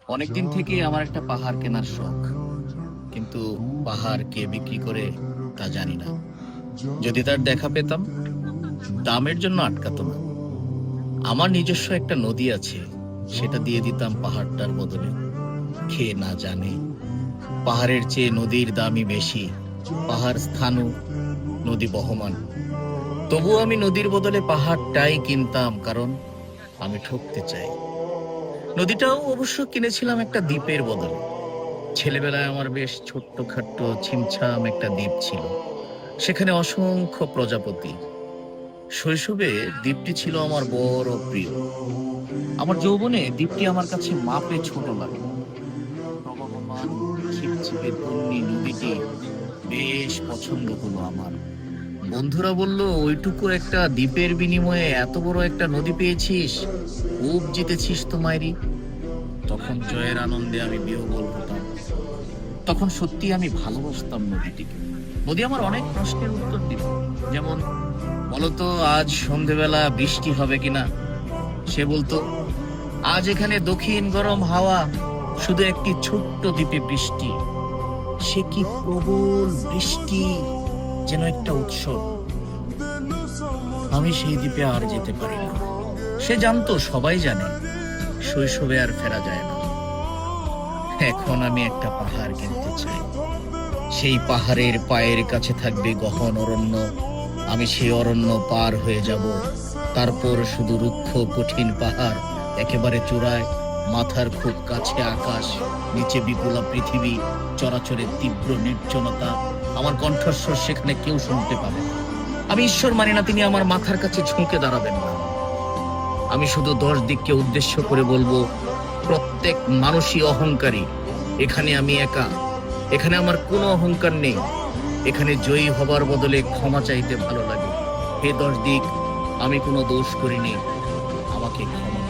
অনেকদিন থেকে আমার একটা পাহাড় কেনার শখ, কিন্তু পাহাড় কে বিক্রি করে তা জানি না। যদি তার দেখা পেতাম, দামের জন্য আটকাতো না। আমার নিজস্ব একটা নদী আছে, সেটা দিয়ে দিতাম পাহাড়টার বদলে। খেয়ে না জানে পাহাড়ের চেয়ে নদীর দামই বেশি। পাহাড় স্থাণু, নদী বহমান। তবুও আমি নদীর বদলে পাহাড়টাই কিনতাম, কারণ আমি ঠকতে চাই। নদীটাও অবশ্য কিনেছিলাম একটা দ্বীপের বদলে। ছেলেবেলায় আমার বেশ ছোট্টখাট্ট ছিমছাম একটা দ্বীপ ছিল, সেখানে অসংখ্য প্রজাপতি। শৈশবে দ্বীপটি ছিল আমার বড় প্রিয়। আমার যৌবনে দ্বীপটি আমার কাছে মাপে ছোট লাগে। প্রবহমান ছিপছিপে তন্নি নদীটি বেশ পছন্দ হলো আমার। বন্ধুরা বলল, ওইটুকু একটা দ্বীপের বিনিময়ে এত বড় একটা নদী পেয়েছিস, খুব জিতেছিস তো মাইরি। তখন জয়ের আনন্দে আমি বিহ্বল হতাম। তখন সত্যি আমি ভালোবাসতাম নদীটিকে। নদী আমার অনেক প্রশ্নের উত্তর দিত, যেমন, বলতো আজ সন্ধেবেলা বৃষ্টি হবে কিনা। সে বলতো, আজ এখানে দক্ষিণ গরম হাওয়া, শুধু একটি ছোট্ট দ্বীপে বৃষ্টি। সে কি প্রবল বৃষ্টি, যেন একটা উৎসব। আমি সেই দ্বীপে আর যেতে পারি না। সে জানতো, সবাই জানে, শৈশবে আর ফেরা যায় না। এখন আমি একটা পাহাড় কিনতে চাই। সেই পাহাড়ের পায়ের কাছে থাকবে গহন অরণ্য। আমি সেই অরণ্য পার হয়ে যাব। তারপর শুধু রুক্ষ কঠিন পাহাড়, একেবারে চূড়ায়, মাথার খুব কাছে আকাশ, নিচে বিপুলা পৃথিবী, চরাচরের তীব্র নির্জনতা। আমার কণ্ঠস্বর সেখানে কেউ শুনতে পাবে না। আমি ঈশ্বর মানি না তিনি আমার মাথার কাছে ঝুঁকে দাঁড়াবেন না। আমি শুধু 10 দিককে উদ্দেশ্য করে বলবো, প্রত্যেক মানুষই অহংকারী। এখানে আমি একা। এখানে আমার কোনো অহংকার নেই। এখানে জয়ী হবার বদলে ক্ষমা চাইতে ভালো লাগে। হে 10 দিক, আমি কোনো দোষ করিনি, আমাকে ক্ষমা